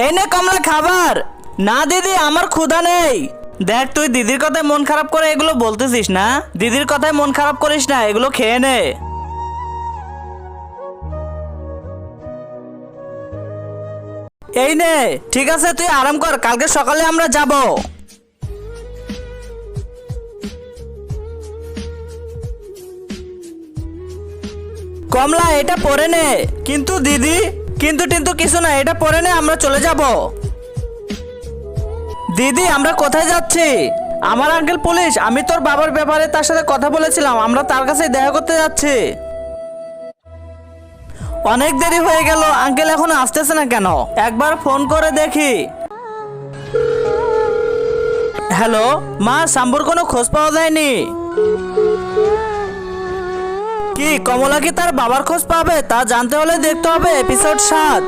এই নে কমলা খাবার। না দিদি, আমার ক্ষুধা নেই। দেখ, তুই দিদির কথায় মন খারাপ করে এগুলো বলতেছিস না। দিদির কথায় মন খারাপ করিস না, এগুলো খেয়ে নে। এই নে, ঠিক আছে, তুই আরাম কর, কালকে সকালে আমরা যাব। কমলা, এটা পরে নে। কিন্তু দিদি, কিন্তু টিন্তু কিছু না, এটা পরে নে, আমরা চলে যাব। দিদি, আমরা কোথায় যাচ্ছি? আমার আঙ্কেল পুলিশ, আমি তোর বাবার ব্যাপারে তার সাথে কথা বলেছিলাম, আমরা তার কাছে দেখা করতে যাচ্ছি। অনেক দেরি হয়ে গেল, আঙ্কেল এখনো আসতেছে না কেন? একবার ফোন করে দেখি। হ্যালো মা, শাম্বুর কোনো খোঁজ পাওয়া যায়নি। কি কমলা কি তার বাবার খোঁজ পাবে? তা জানতে হলে দেখতে হবে এপিসোড 7।